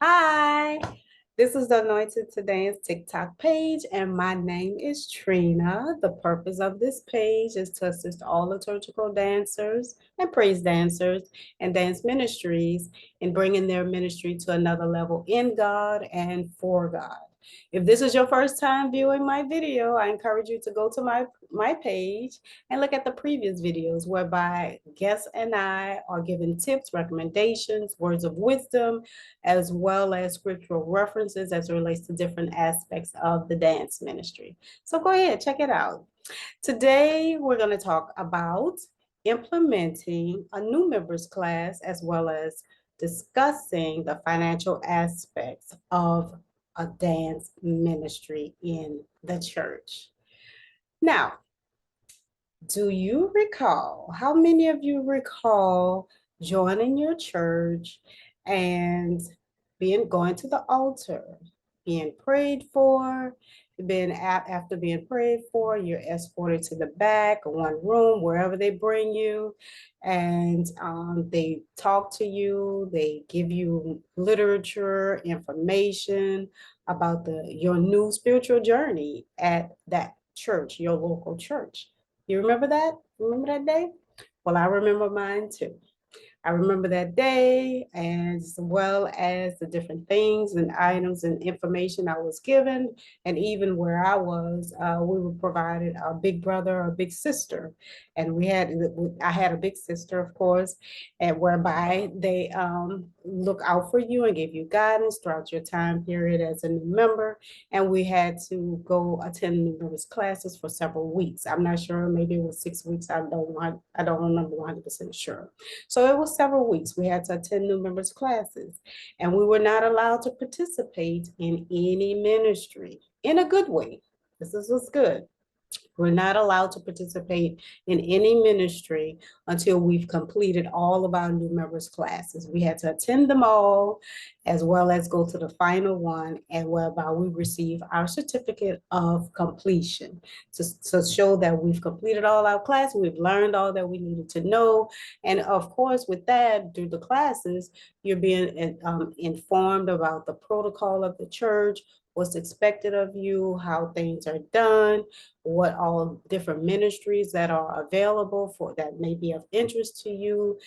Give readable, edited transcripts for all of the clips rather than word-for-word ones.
Hi, this is the Anointed to Dance TikTok page, and my name is Trina. The purpose of this page is to assist all liturgical dancers and praise dancers and dance ministries in bringing their ministry to another level in God and for God. If this is your first time viewing my video, I encourage you to go to my page and look at the previous videos whereby guests and I are giving tips, recommendations, words of wisdom, as well as scriptural references as it relates to different aspects of the dance ministry. So go ahead, check it out. Today, we're going to talk about implementing a new members class as well as discussing the financial aspects of a dance ministry in the church. Now, do you recall, how many of you recall joining your church and going to the altar, being prayed for, after being prayed for, you're escorted to the back of one room, wherever they bring you, and they talk to you, they give you literature, information about your new spiritual journey at that church, your local church. You remember that? Remember that day? Well, I remember mine too. I remember that day as well as the different things and items and information I was given. And even where I was, we were provided a big brother or big sister. And I had a big sister, of course, and whereby they look out for you and give you guidance throughout your time period as a new member. And we had to go attend new members classes for several weeks. I'm not sure, maybe it was 6 weeks. I don't remember 100% sure. So it was several weeks. We had to attend new members classes, and we were not allowed to participate in any ministry in a good way. This was good. We're not allowed to participate in any ministry until we've completed all of our new members classes. We had to attend them all, as well as go to the final one, and whereby we receive our certificate of completion to show that we've completed all our classes, we've learned all that we needed to know. And of course, with that, through the classes, you're being informed about the protocol of the church, what's expected of you, how things are done, what all different ministries that are available for that may be of interest to you,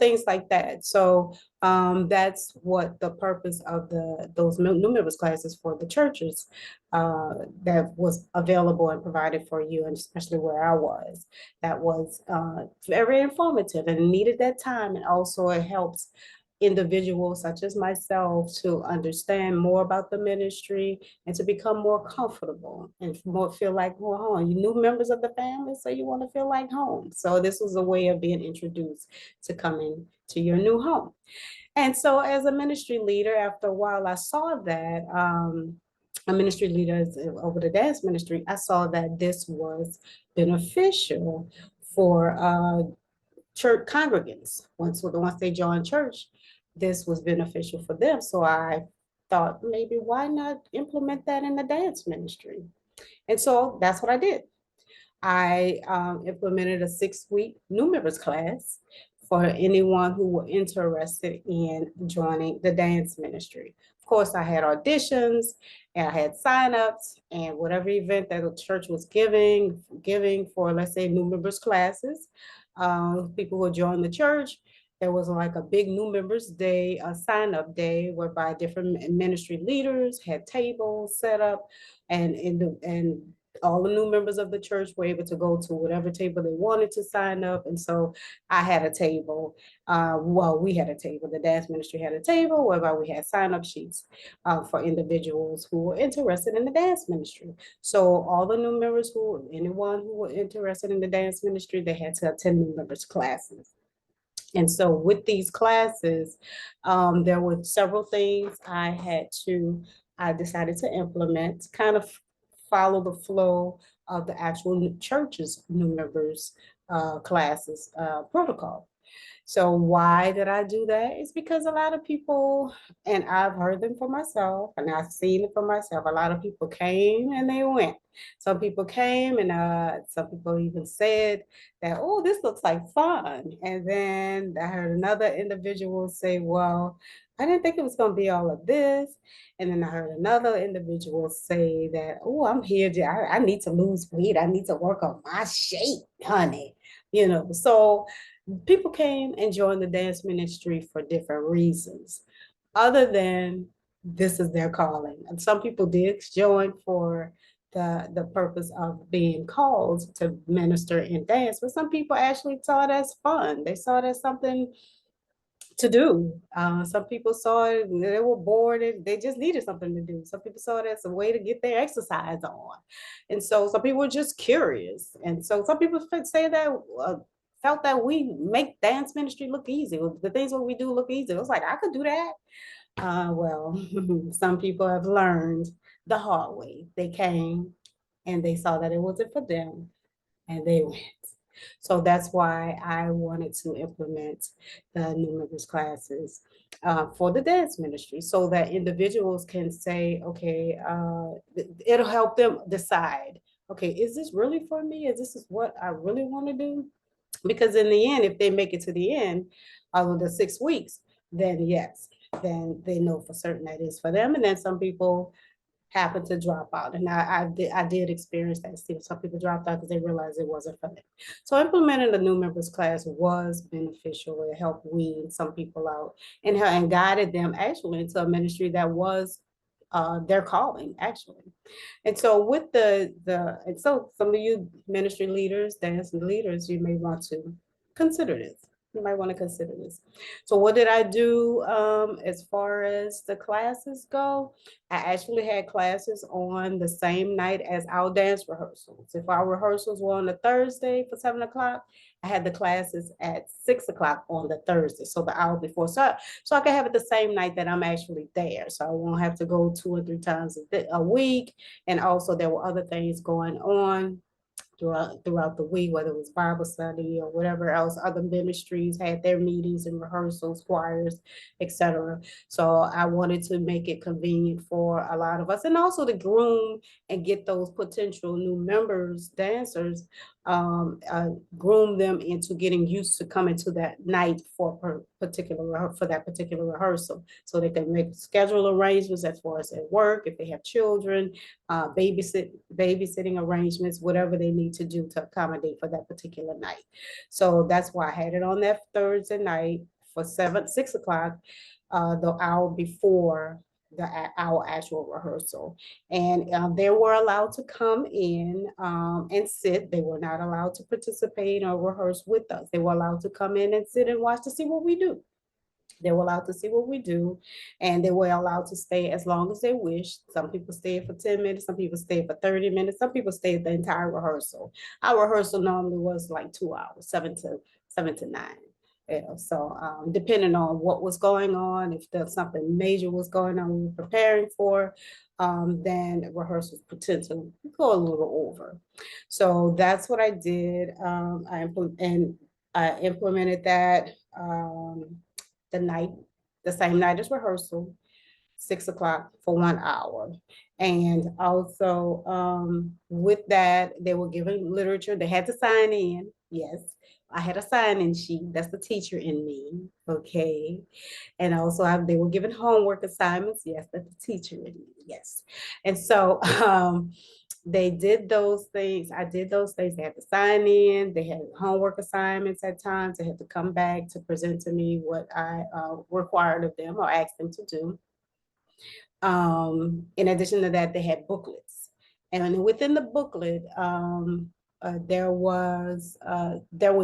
things like that. So that's what the purpose of those new members classes for the churches that was available and provided for you, and especially where I was. That was very informative and needed that time, and also it helps individuals such as myself to understand more about the ministry and to become more comfortable and feel like more home. You new members of the family, so you want to feel like home. So this was a way of being introduced to coming to your new home. And so as a ministry leader, after a while, I saw that a ministry leader over the dance ministry, I saw that this was beneficial for church congregants. Once they joined church, this was beneficial for them. So I thought, maybe why not implement that in the dance ministry? And so that's what I did. I implemented a 6-week new members class for anyone who were interested in joining the dance ministry. Of course, I had auditions and I had signups, and whatever event that the church was giving for, let's say, new members classes, people who joined the church, there was like a big new members day, a sign up day, whereby different ministry leaders had tables set up, and all the new members of the church were able to go to whatever table they wanted to sign up. And so I had a table. We had a table. The dance ministry had a table whereby we had sign up sheets for individuals who were interested in the dance ministry. So all the new members anyone who were interested in the dance ministry, they had to attend new members classes. And so with these classes, there were several things I decided to implement, kind of follow the flow of the actual church's new members classes protocol. So why did I do that? It's because a lot of people, and I've heard them for myself, and I've seen it for myself. A lot of people came and they went. Some people came, and some people even said that, "Oh, this looks like fun." And then I heard another individual say, "Well, I didn't think it was going to be all of this." And then I heard another individual say that, "Oh, I'm here. I need to lose weight. I need to work on my shape, honey." So people came and joined the dance ministry for different reasons, other than this is their calling. And some people did join for the purpose of being called to minister and dance, but some people actually saw it as fun. They saw it as something to do. Some people saw it, they were bored, and they just needed something to do. Some people saw it as a way to get their exercise on. And so some people were just curious. And so some people say that felt that we make dance ministry look easy. The things that we do look easy. It was like, I could do that. Well, some people have learned the hard way. They came and they saw that it wasn't for them, and they went. So that's why I wanted to implement the new members classes for the dance ministry, so that individuals can say, okay, it'll help them decide, okay, is this really for me? Is this is what I really want to do? Because in the end, if they make it to the end of the 6 weeks, then yes, then they know for certain that is for them. And then some people happen to drop out. And I did experience that. See, some people dropped out because they realized it wasn't for them. So implementing the new members class was beneficial. It helped wean some people out and guided them actually into a ministry that was their calling actually. And so with and so some of you ministry leaders, dance leaders, you may want to consider this. You might want to consider this. So what did I do as far as the classes go? I actually had classes on the same night as our dance rehearsals. If our rehearsals were on a Thursday for 7 o'clock, I had the classes at 6 o'clock on the Thursday, so the hour before. So I can have it the same night that I'm actually there. So I won't have to go 2 or 3 times a week. And also there were other things going on throughout the week, whether it was Bible study or whatever else. Other ministries had their meetings and rehearsals, choirs, etc. So I wanted to make it convenient for a lot of us, and also to groom and get those potential new members, dancers, groom them into getting used to coming to that night for that particular rehearsal, so they can make schedule arrangements as far as at work, if they have children, babysitting arrangements, whatever they need to do to accommodate for that particular night. So that's why I had it on that Thursday night for 6 o'clock, the hour before our actual rehearsal. And they were allowed to come in and sit. They were not allowed to participate or rehearse with us. They were allowed to come in and sit and watch to see what we do. They were allowed to see what we do, and they were allowed to stay as long as they wished. Some people stayed for 10 minutes, some people stayed for 30 minutes, some people stayed the entire rehearsal. Our rehearsal normally was like 2 hours, 7 to 9. Yeah, so depending on what was going on, if there's something major was going on we were preparing for, then rehearsals potentially go a little over. So that's what I did. I implemented that. The night, the same night as rehearsal, 6 o'clock for 1 hour. And also with that, they were given literature. They had to sign in. Yes, I had a sign-in sheet. That's the teacher in me. Okay. And also they were given homework assignments. Yes, that's the teacher in me. Yes. And so they did those things. I did those things. They had to sign in. They had homework assignments at times. They had to come back to present to me what I required of them or asked them to do. In addition to that, they had booklets. And within the booklet, there were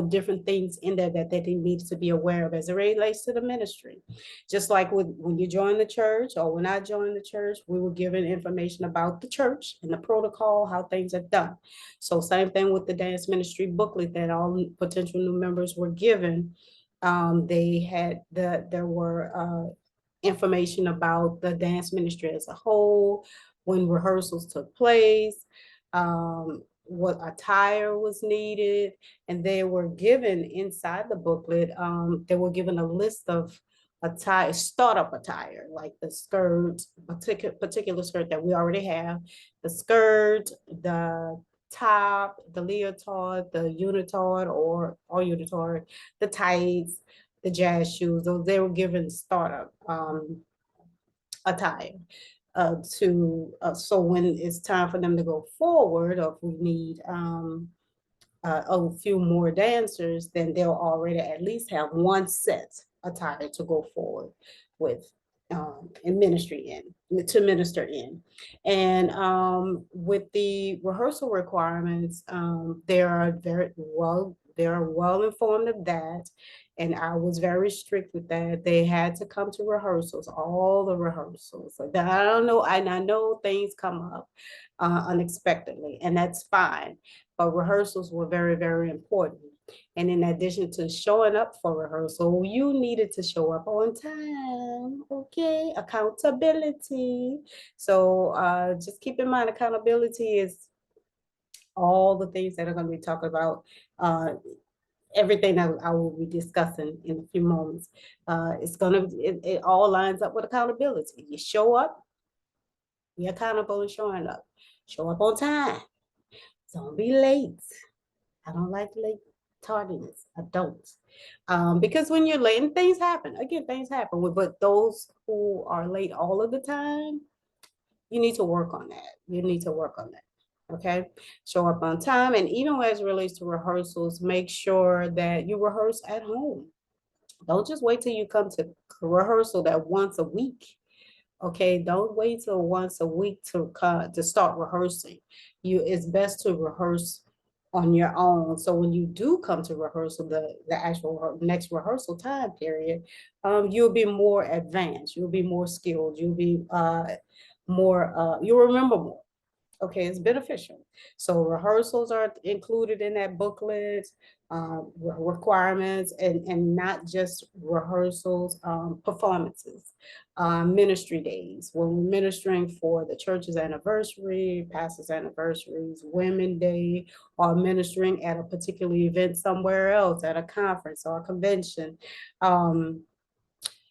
different things in there that they needed to be aware of as it relates to the ministry. Just like when you join the church or when I joined the church, we were given information about the church and the protocol, how things are done. So same thing with the dance ministry booklet that all potential new members were given. There were information about the dance ministry as a whole, when rehearsals took place, what attire was needed, and they were given inside the booklet, they were given a list of attire, startup attire, like the skirt, particular skirt that we already have, the skirt, the top, the leotard, the unitard or unitard, the tights, the jazz shoes. Those they were given startup attire to so when it's time for them to go forward, or if we need a few more dancers, then they'll already at least have one set attire to go forward with in ministry in to minister in. And with the rehearsal requirements, they are well informed of that. And I was very strict with that. They had to come to rehearsals, all the rehearsals. So that I don't know, and I know things come up unexpectedly, and that's fine. But rehearsals were very, very important. And in addition to showing up for rehearsal, you needed to show up on time. Okay, accountability. So just keep in mind, accountability is all the things that are going to be talked about. Everything that I will be discussing in a few moments. It all lines up with accountability. You show up, you're accountable and showing up. Show up on time. Don't be late. I don't like late tardiness. I don't. Because when you're late, and things happen, again, things happen, but those who are late all of the time, you need to work on that. You need to work on that. Okay. Show up on time. And even as it relates to rehearsals, make sure that you rehearse at home. Don't just wait till you come to rehearsal that once a week. Okay, don't wait till once a week to start rehearsing. It's best to rehearse on your own. So when you do come to rehearsal, the actual next rehearsal time period, you'll be more advanced. You'll be more skilled. You'll be more. You'll remember more. Okay, it's beneficial. So rehearsals are included in that booklet, requirements, and not just rehearsals, performances, ministry days. When we're ministering for the church's anniversary, pastor's anniversaries, Women Day, or ministering at a particular event somewhere else, at a conference or a convention.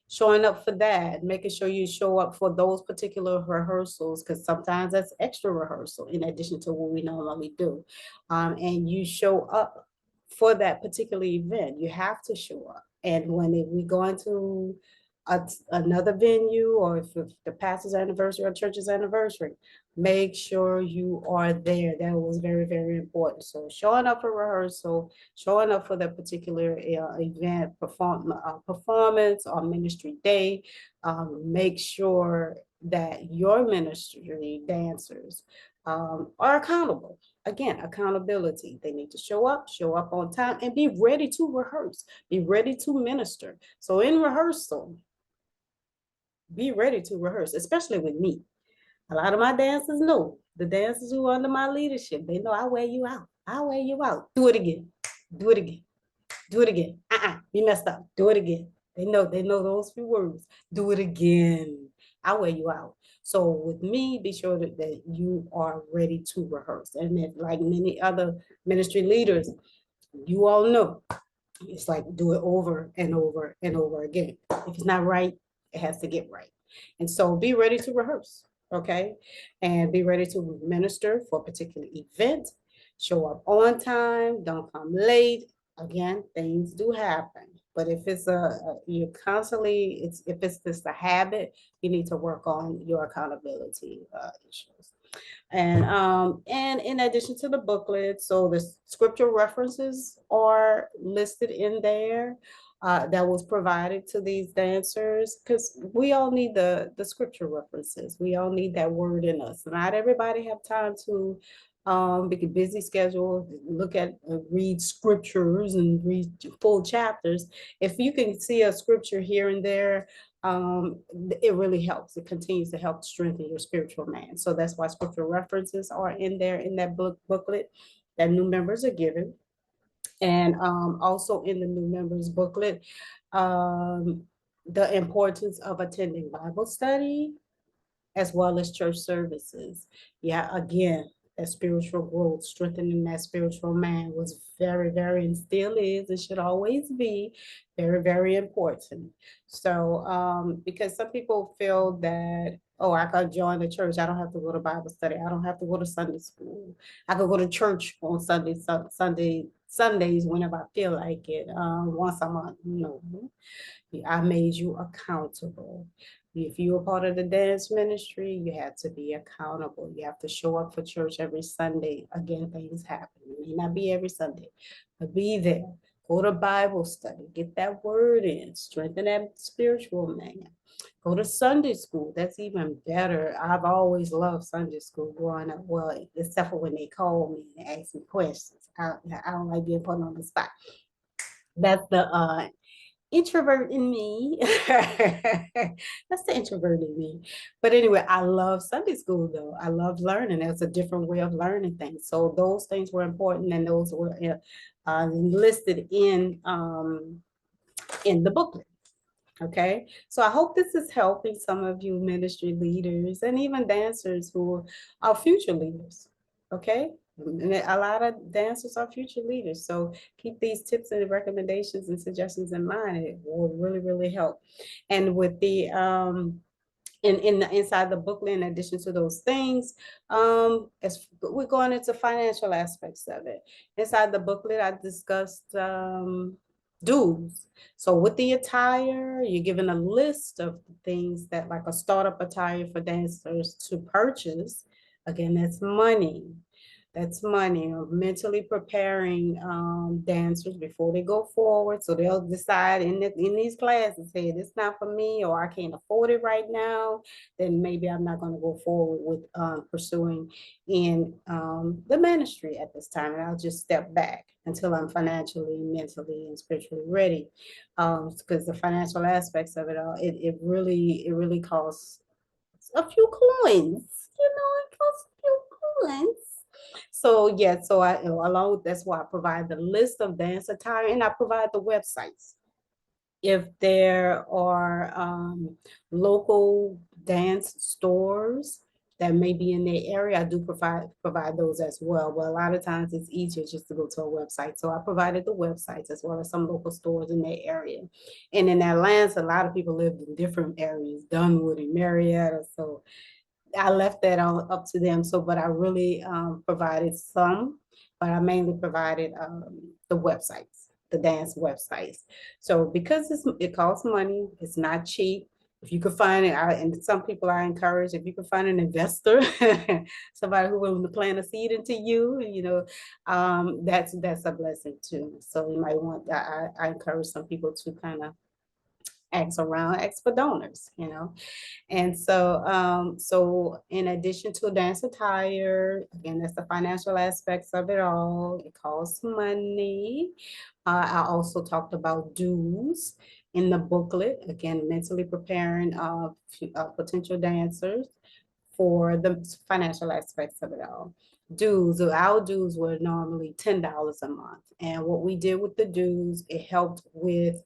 Showing up for that, making sure you show up for those particular rehearsals, because sometimes that's extra rehearsal in addition to what we normally do. And you show up for that particular event. You have to show up. And when we go into another venue, or if the pastor's anniversary or church's anniversary, make sure you are there. That was very, very important. So showing up for rehearsal, showing up for that particular event, performance or ministry day, make sure that your ministry dancers are accountable. Again, accountability. They need to show up on time, and be ready to rehearse, be ready to minister. So in rehearsal, be ready to rehearse, especially with me. A lot of my dancers know, the dancers who are under my leadership, they know I wear you out. I wear you out. Do it again. Do it again. Do it again. You messed up. Do it again. They know those few words. Do it again. I wear you out. So with me, be sure that you are ready to rehearse. And if, like many other ministry leaders, you all know, it's like do it over and over and over again. If it's not right, it has to get right. And so be ready to rehearse, okay? And be ready to minister for a particular event. Show up on time, don't come late. Again, things do happen. But if it's you're constantly, if it's just a habit, you need to work on your accountability issues. And in addition to the booklet, so the scripture references are listed in there that was provided to these dancers, because we all need the scripture references. We all need that word in us. Not everybody have time to be a busy schedule, look at, read scriptures and read full chapters. If you can see a scripture here and there, it really helps. It continues to help strengthen your spiritual man. So that's why scriptural references are in there in that booklet that new members are given. And also in the new members booklet, the importance of attending Bible study as well as church services. Yeah, again, that spiritual growth, strengthening that spiritual man was very, very, and still is, and should always be very, very important. So, because some people feel that, oh, I could join the church. I don't have to go to Bible study. I don't have to go to Sunday school. I could go to church on Sundays whenever I feel like it, once a month. No, I made you accountable. If you're a part of the dance ministry, you have to be accountable. You have to show up for church every Sunday. Again, things happen. It may not be every Sunday, but be there. Go to Bible study. Get that word in. Strengthen that spiritual man. Go to Sunday school. That's even better. I've always loved Sunday school growing up. Well, except for when they call me and ask me questions. I don't like being put on the spot. That's the introvert in me. That's the introvert in me. But anyway, I love Sunday school though. I love learning. It's a different way of learning things. So those things were important, and those were listed in the booklet. Okay, so I hope this is helping some of you ministry leaders and even dancers who are future leaders. Okay, and a lot of dancers are future leaders. So keep these tips and recommendations and suggestions in mind. It will really, really help. And with the in the inside the booklet, in addition to those things, as we're going into financial aspects of it. Inside the booklet, I discussed dues. So with the attire, you're given a list of things that, like a startup attire for dancers to purchase. Again, that's money. That's money. Mentally preparing dancers before they go forward, so they'll decide in these classes, hey, this not for me, or I can't afford it right now. Then maybe I'm not going to go forward with pursuing in the ministry at this time, and I'll just step back until I'm financially, mentally, and spiritually ready. Because the financial aspects of it all, it really costs a few coins. It costs a few coins. So yeah, so I along with that's why I provide the list of dance attire, and I provide the websites. If there are local dance stores that may be in their area, I do provide those as well. But a lot of times it's easier just to go to a website. So I provided the websites as well as some local stores in their area. And in Atlanta, a lot of people lived in different areas, Dunwood and Marietta. So I left that on up to them. So, but I really provided some, but I mainly provided the websites, the dance websites. So because it costs money, it's not cheap. If you could find it, and some people I encourage, if you can find an investor, somebody who will plant a seed into you, that's a blessing too. So you might want, I encourage some people to kind of ask for donors. And so in addition to dance attire, again, that's the financial aspects of it all. It costs money. I also talked about dues in the booklet, again, mentally preparing potential dancers for the financial aspects of it all. Our dues were normally $10 a month. And what we did with the dues, it helped with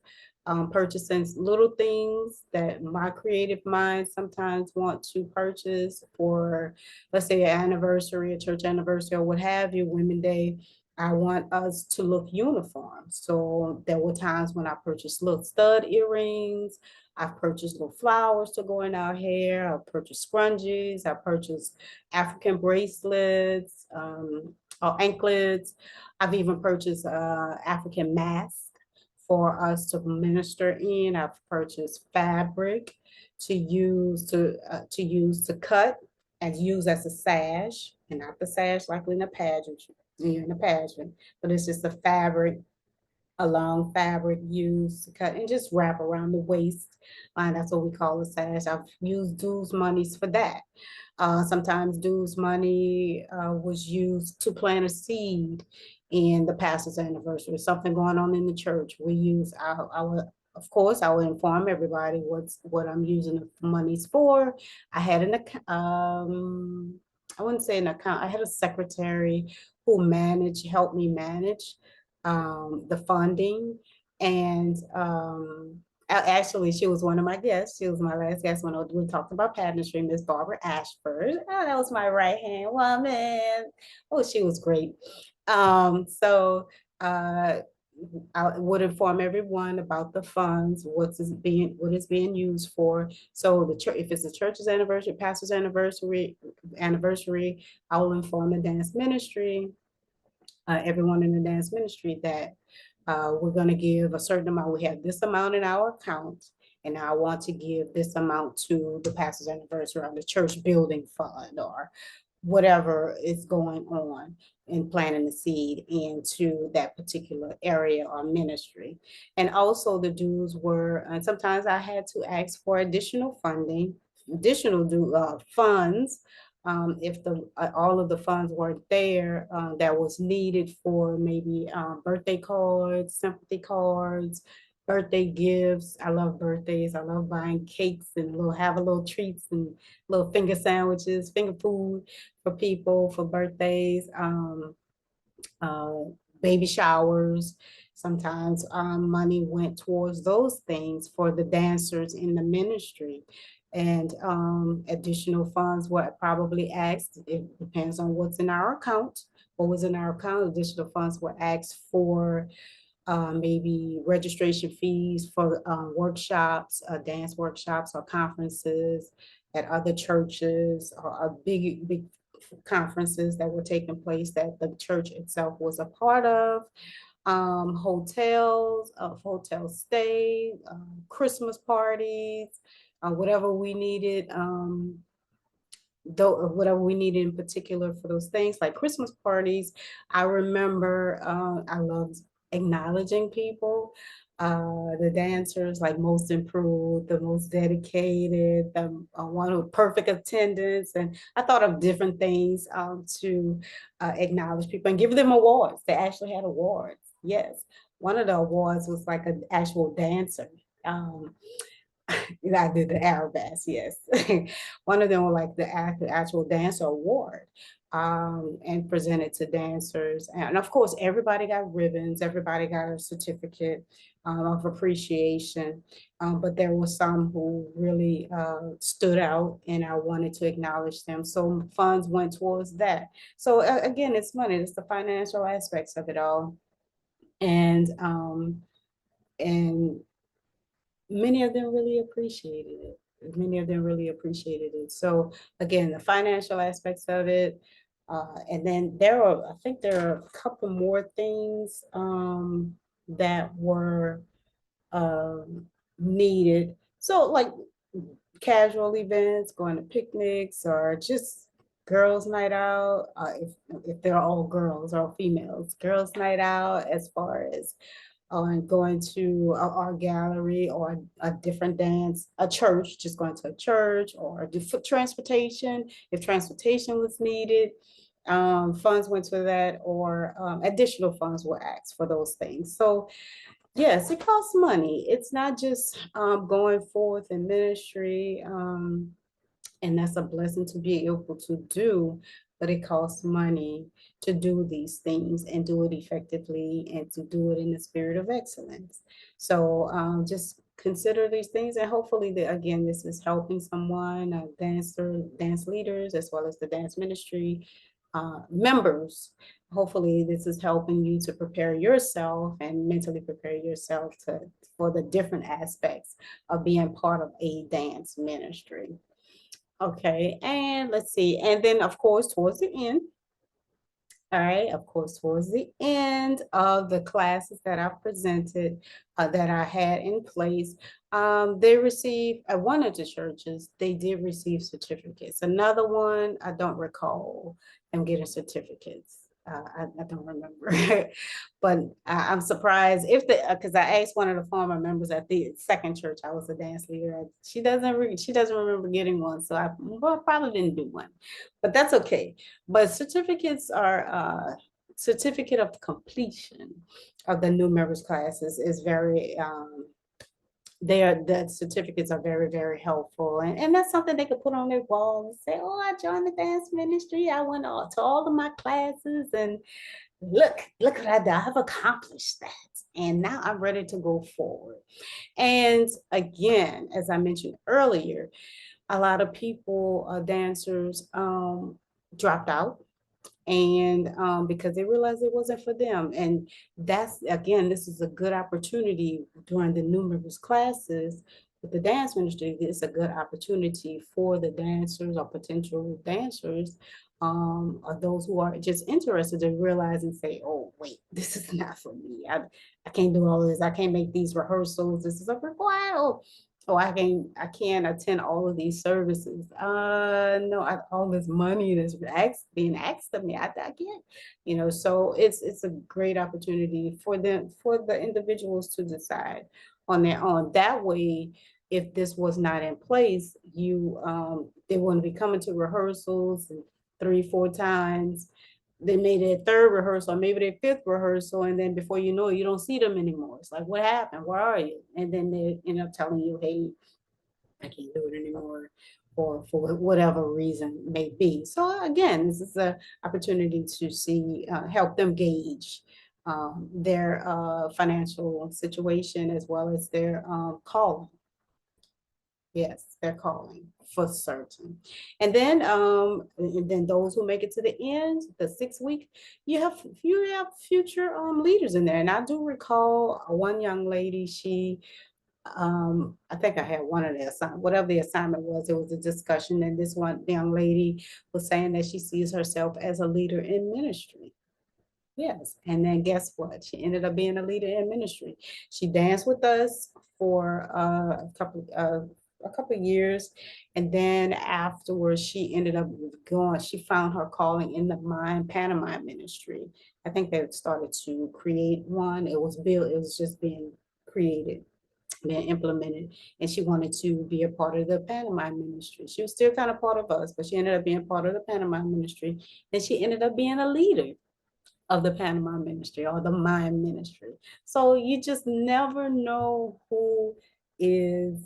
purchasing little things that my creative mind sometimes want to purchase for, let's say, an anniversary, a church anniversary, or what have you, Women's Day. I want us to look uniform. So there were times when I purchased little stud earrings. I've purchased little flowers to go in our hair. I've purchased scrunchies. I purchased African bracelets, or anklets. I've even purchased African masks for us to minister in. I've purchased fabric to cut and use as a sash, and not the sash like in a pageant, but it's just a fabric, a long fabric used to cut and just wrap around the waist. That's what we call a sash. I've used dues monies for that. Sometimes dues money was used to plant a seed in the pastor's anniversary, something going on in the church. We use of course, I will inform everybody what I'm using the monies for. I had I wouldn't say an account. I had a secretary who helped me manage the funding, and Actually, she was one of my guests. She was my last guest when we talked about pageantry, Miss Barbara Ashford. Oh, that was my right hand woman. Oh, she was great. So uh, I would inform everyone about the funds, what is being used for. So the church, if it's the church's anniversary, pastor's anniversary, I will inform the dance ministry, everyone in the dance ministry that we're going to give a certain amount. We have this amount in our account, and I want to give this amount to the pastor's anniversary or the church building fund or whatever is going on in planting the seed into that particular area or ministry. And also the dues were, and sometimes I had to ask for additional funding, funds, if the all of the funds weren't there, that was needed for maybe birthday cards, sympathy cards, birthday gifts. I love birthdays. I love buying cakes and have a little treats and little finger sandwiches, finger food for people for birthdays. Uh, Baby showers. Sometimes money went towards those things for the dancers in the ministry. And additional funds were probably asked. It depends on what's in our account. What was in our account? Additional funds were asked for maybe registration fees for workshops, dance workshops or conferences at other churches or big conferences that were taking place that the church itself was a part of, hotels, hotel stay, Christmas parties, whatever we needed. Though whatever we needed in particular for those things like Christmas parties. I remember I loved acknowledging people, the dancers like most improved, the most dedicated, the one with perfect attendance. And I thought of different things to acknowledge people and give them awards. They actually had awards. Yes. One of the awards was like an actual dancer. Um, I did the Arabesque, yes. One of them was like the actual dancer award, and presented to dancers. And of course, everybody got ribbons, everybody got a certificate of appreciation. But there were some who really stood out, and I wanted to acknowledge them. So funds went towards that. So again, it's money, it's the financial aspects of it all. And many of them really appreciated it. Many of them really appreciated it. So again, the financial aspects of it. And then I think there are a couple more things that were needed. So like casual events, going to picnics or just girls' night out, if they're all girls or females, girls' night out as far as going to a art gallery or a different dance, a church, just going to a church or foot transportation, if transportation was needed. Funds went to that or additional funds were asked for those things. So yes, it costs money. It's not just going forth in ministry. And that's a blessing to be able to do, but it costs money to do these things and do it effectively and to do it in the spirit of excellence. So just consider these things, and hopefully again, this is helping someone, dance leaders, as well as the dance ministry members. Hopefully this is helping you to prepare yourself and mentally prepare yourself for the different aspects of being part of a dance ministry. Okay, and let's see. And then, of course, towards the end, all right, of course, towards the end of the classes that I presented, that I had in place, they received, at one of the churches, they did receive certificates. Another one, I don't recall them getting certificates. I don't remember. But I'm surprised if because I asked one of the former members at the second church, I was a dance leader. She doesn't remember getting one, so probably didn't do one, but that's okay. But certificates are certificate of completion of the new members classes is very the certificates are very, very helpful. And that's something they could put on their wall and say, oh, I joined the dance ministry. I went to all of my classes, and look what I did. I have accomplished that. And now I'm ready to go forward. And again, as I mentioned earlier, a lot of people, dancers, dropped out, and because they realized it wasn't for them. And that's, again, this is a good opportunity during the new members classes with the dance ministry. It's a good opportunity for the dancers or potential dancers, or those who are just interested to realize and say, oh wait, this is not for me. I can't do all this. I can't make these rehearsals. This is a required. Oh, I can't attend all of these services. No, all this money that's being asked of me, I can't, so it's a great opportunity for them, for the individuals to decide on their own. That way, if this was not in place, they wouldn't be coming to rehearsals and 3, 4 times. They made their third rehearsal, maybe their fifth rehearsal, and then before you know it, you don't see them anymore. It's like, what happened? Where are you? And then they end up telling you, hey, I can't do it anymore, or for whatever reason may be. So again, this is an opportunity to see, help them gauge their financial situation as well as their calling. Yes, they're calling for certain. And then those who make it to the end, the 6 week, you have future leaders in there. And I do recall one young lady, I think I had one of the assignment, whatever the assignment was, it was a discussion, and this one young lady was saying that she sees herself as a leader in ministry. Yes, and then guess what? She ended up being a leader in ministry. She danced with us for a couple years, and then afterwards, she ended up going. She found her calling in the mime pantomime ministry. I think they started to create one. It was built. It was just being created, being implemented, and she wanted to be a part of the pantomime ministry. She was still kind of part of us, but she ended up being part of the pantomime ministry, and she ended up being a leader of the Panama ministry or the mime ministry. So you just never know who is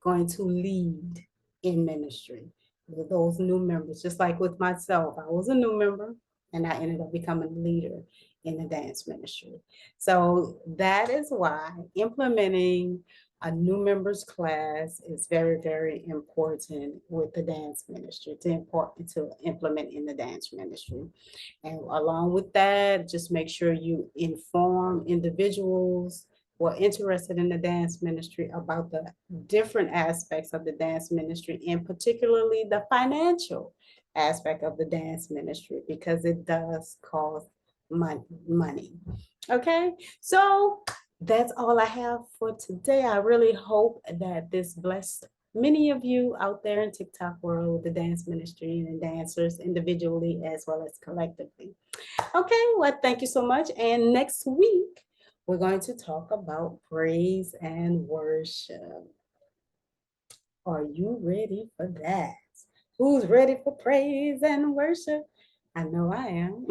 going to lead in ministry with those new members. Just like with myself, I was a new member and I ended up becoming a leader in the dance ministry. So that is why implementing a new members class is very, very important with the dance ministry. It's important to implement in the dance ministry. And along with that, just make sure you inform individuals who are interested in the dance ministry about the different aspects of the dance ministry, and particularly the financial aspect of the dance ministry, because it does cost money. Okay, so that's all I have for today. I really hope that this blessed many of you out there in TikTok world, the dance ministry and dancers individually as well as collectively. Okay, well, thank you so much. And next week, we're going to talk about praise and worship. Are you ready for that? Who's ready for praise and worship? I know I am.